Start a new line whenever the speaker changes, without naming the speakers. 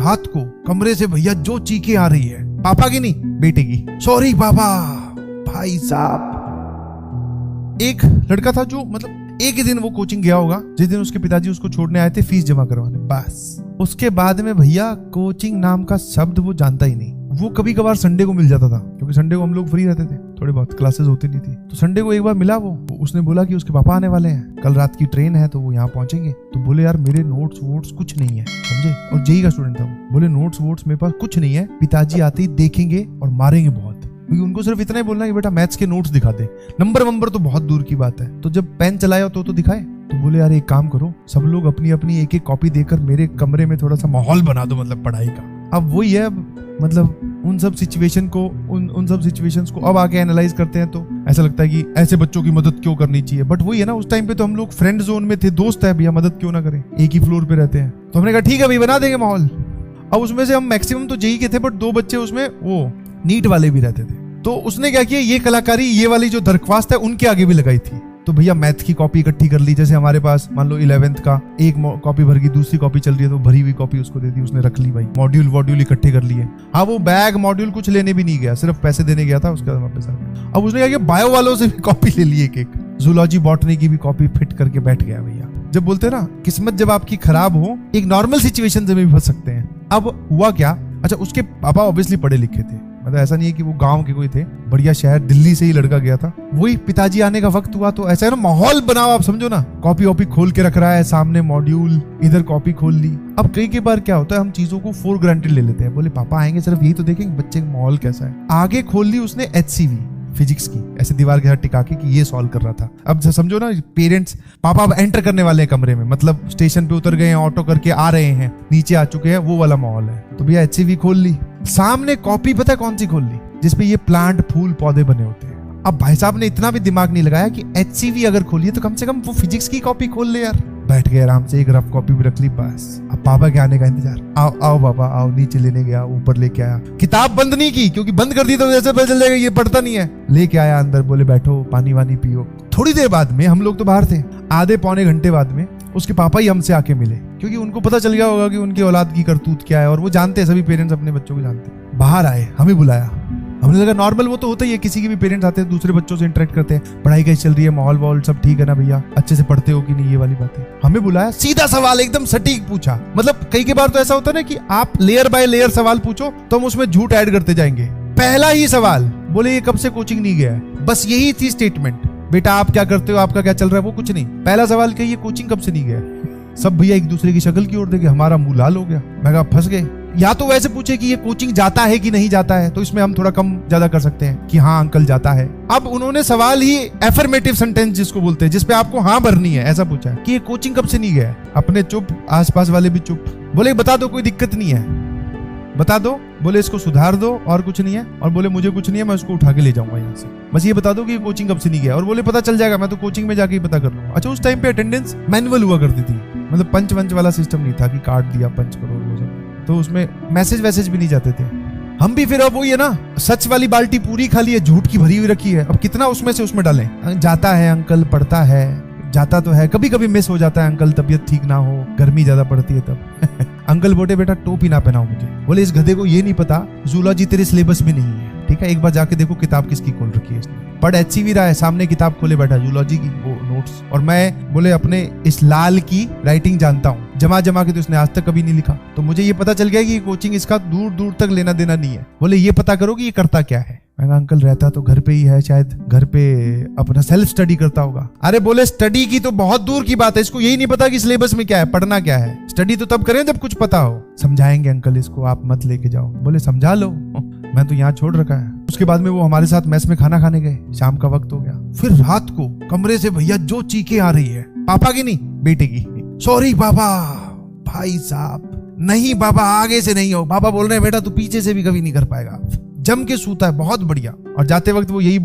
रात को कमरे से भैया जो चीखें आ रही है, पापा की नहीं बेटे की, सॉरी पापा। भाई साहब एक लड़का था जो मतलब एक ही दिन वो कोचिंग गया होगा जिस दिन उसके पिताजी उसको छोड़ने आए थे फीस जमा करवाने, बस उसके बाद में भैया कोचिंग नाम का शब्द वो जानता ही नहीं। वो कभी कभार संडे को मिल जाता था क्योंकि संडे को हम लोग फ्री रहते थे, थोड़ी बहुत क्लासेस होती नहीं थी, तो संडे को एक बार मिला वो। उसने बोला कि उसके पापा आने वाले हैं, कल रात की ट्रेन है तो वो यहाँ पहुंचेंगे। तो बोले यार मेरे नोट्स वोट्स कुछ नहीं है, समझे, और जेई का स्टूडेंट था वो। बोले नोट्स वोट्स मेरे पास कुछ नहीं है, पिताजी आते ही देखेंगे और मारेंगे बहुत, क्योंकि उनको सिर्फ इतना ही बोलना है कि बेटा मैथ्स के नोट्स दिखा दे, नंबर तो बहुत दूर की बात है, तो जब पेन चलाया तो दिखाए। तो बोले यार एक काम करो, सब लोग अपनी अपनी एक एक कॉपी देकर मेरे कमरे में थोड़ा सा माहौल बना दो, मतलब पढ़ाई का। अब वही है, मतलब उन सब सिचुएशन को उन सब सिचुएशंस को अब आके एनालाइज करते हैं तो ऐसा लगता है कि ऐसे बच्चों की मदद क्यों करनी चाहिए। बट वही है ना, उस टाइम पे तो हम लोग फ्रेंड जोन में थे, दोस्त है भैया, मदद क्यों ना करें, एक ही फ्लोर पे रहते हैं। तो हमने कहा ठीक है भाई बना देंगे माहौल। अब उसमें से हम मैक्सिमम तो जेई के थे, बट 2 बच्चे उसमें वो नीट वाले भी रहते थे। तो उसने क्या किया, ये कलाकारी ये वाली जो दरख्वास्त है उनके आगे भी लगाई थी। तो भैया मैथ की कॉपी इकट्ठी कर ली, जैसे हमारे पास मान लो 11th का एक कॉपी भर गई, दूसरी कॉपी चल रही है तो भरी हुई कॉपी उसको दे दी, उसने रख ली भाई। मॉड्यूल इकट्ठे कर लिए। हाँ वो बैग मॉड्यूल कुछ लेने भी नहीं गया, सिर्फ पैसे देने गया था, उसके बाद वापस आ गया। अब उसने क्या किया, बायो वालों से भी कॉपी ले ली, एक जूलॉजी बॉटनी की भी कॉपी फिट करके बैठ गया भैया। जब बोलते हैं ना किस्मत जब आपकी खराब हो, एक नॉर्मल सिचुएशन से भी फंस सकते हैं। अब हुआ क्या, अच्छा उसके पापा ऑब्वियसली पढ़े लिखे थे, मतलब ऐसा नहीं है कि वो गांव के कोई थे, बढ़िया शहर दिल्ली से ही लड़का गया था। वही पिताजी आने का वक्त हुआ तो ऐसा है ना, माहौल बनाओ, आप समझो ना, कॉपी वॉपी खोल के रख रहा है सामने, मॉड्यूल इधर कॉपी खोल ली। अब कई बार क्या होता है, हम चीजों को फॉर ग्रांटेड ले लेते हैं, बोले पापा आएंगे सिर्फ यही तो देखेंगे बच्चे का माहौल कैसा है। आगे खोल ली उसने HCV फिजिक्स की, ऐसे दीवार के साथ टिका के कि ये सॉल्व कर रहा था। अब समझो ना, पेरेंट्स पापा अब एंटर करने वाले हैं कमरे में, मतलब स्टेशन पे उतर गए हैं, ऑटो करके आ रहे हैं, नीचे आ चुके हैं, वो वाला माहौल है। तो भैया HCV खोल ली, सामने कॉपी पता है कौन सी खोल ली, जिसपे ये प्लांट फूल पौधे बने होते हैं। अब भाई साहब ने इतना भी दिमाग नहीं लगाया कि HCV अगर खोलिए तो कम से कम वो फिजिक्स की कॉपी खोल ले यार। बैठ गए आराम से, एक रफ कॉपी भी रख ली, बस अब पापा के आने का इंतजार। आओ बाबा आओ, नीचे लेने गया, ऊपर लेके आया, किताब बंद नहीं की क्योंकि बंद कर दी तो जैसे पता चल जाएगा ये पढ़ता नहीं है। लेके आया अंदर, बोले बैठो पानी वानी पियो। थोड़ी देर बाद में, हम लोग तो बाहर थे, आधे पौने घंटे बाद में उसके पापा ही हमसे आके मिले, क्योंकि उनको पता चल गया होगा कि उनकी औलाद की करतूत क्या है, और वो जानते हैं, सभी पेरेंट्स अपने बच्चों को जानते हैं। बाहर आए, हमें बुलाया, हमने लगा नॉर्मल वो तो होता ही है, किसी के भी पेरेंट्स आते हैं दूसरे बच्चों से इंटरेक्ट करते हैं, पढ़ाई कैसी चल रही है, माहौल वॉल सब ठीक है ना भैया, अच्छे से पढ़ते हो कि नहीं, ये वाली बातें। हमें बुलाया, सीधा सवाल एकदम सटीक पूछा। मतलब कई बार तो ऐसा होता है ना कि आप लेयर बाय लेयर सवाल पूछो तो हम उसमें झूठ ऐड करते जाएंगे। पहला ही सवाल, बोले ये कब से कोचिंग नहीं गया है, बस यही थी स्टेटमेंट। बेटा आप क्या करते हो, आपका क्या चल रहा है, वो कुछ नहीं, पहला सवाल कि ये कोचिंग कब से नहीं गया। सब भैया एक दूसरे की शक्ल की ओर देखे, हमारा मुंह लाल हो गया। मैं कहा फंस गए। या तो वैसे पूछे कि ये कोचिंग जाता है कि नहीं जाता है, तो इसमें हम थोड़ा कम ज्यादा कर सकते हैं कि हाँ अंकल जाता है। अब उन्होंने सवाल ही एफर्मेटिव सेंटेंस जिसको बोलते हैं, जिसपे आपको हाँ भरनी है, ऐसा पूछा है कि ये कोचिंग कब से नहीं गया है। अपने चुप, आसपास वाले भी चुप। बोले बता दो कोई दिक्कत नहीं है, बता दो। बोले इसको सुधार दो और कुछ नहीं है, और बोले मुझे कुछ नहीं है, मैं उसको उठा के ले जाऊंगा यहाँ से, बस ये बता दो कि कोचिंग कब से नहीं गया। और बोले पता चल जाएगा, मैं तो कोचिंग में जाके ही पता कर लूंगा। अच्छा उस टाइम पे अटेंडेंस मैनुअल हुआ करती थी, मतलब पंच वंच वाला सिस्टम नहीं था कि कार्ड दिया पंच करो वो सब, तो उसमें मैसेज वैसेज भी नहीं जाते थे। हम भी फिर अब वही है ना, सच वाली बाल्टी पूरी खाली है, झूठ की भरी हुई रखी है, अब कितना उसमें से उसमें डालें। जाता है अंकल, पढ़ता है, जाता तो है, कभी कभी मिस हो जाता है अंकल, तबीयत ठीक ना हो, गर्मी ज्यादा पड़ती है तब। अंकल बोले बेटा टोपी ना पहनाओ मुझे। बोले इस गधे को ये नहीं पता जूलॉजी तेरे सिलेबस में नहीं है, ठीक है, एक बार जाके देखो किताब किसकी खोल रखी है इसने। पढ़ HCV रहा है, सामने किताब खोले बैठा जूलॉजी की वो नोट्स, और मैं बोले अपने इस लाल की राइटिंग जानता हूँ, जमा के तो इसने आज तक कभी नहीं लिखा, तो मुझे ये पता चल गया कि कोचिंग इसका दूर दूर तक लेना देना नहीं है। बोले ये पता करो कि ये करता क्या है। मैं कहा अंकल रहता तो घर पे ही है, शायद घर पे अपना सेल्फ स्टडी करता होगा। अरे बोले स्टडी की तो बहुत दूर की बात है, इसको यही नहीं पता कि सिलेबस में क्या है, पढ़ना क्या है। स्टडी तो तब करें जब कुछ पता हो। समझाएंगे अंकल इसको, आप मत लेके जाओ। बोले समझा लो, मैं तो यहाँ छोड़ रखा है। उसके बाद में वो हमारे साथ मेस में खाना खाने गए, शाम का वक्त हो गया। फिर रात को कमरे से भैया जो चीखें आ रही है, पापा की नहीं बेटे की, सॉरी पापा। भाई साहब नहीं पापा आगे से नहीं हो, पापा बोल रहे हैं बेटा तू पीछे से भी कभी नहीं कर पाएगा। जम के सूता है बहुत बढ़िया, और जाते वक्त वो यही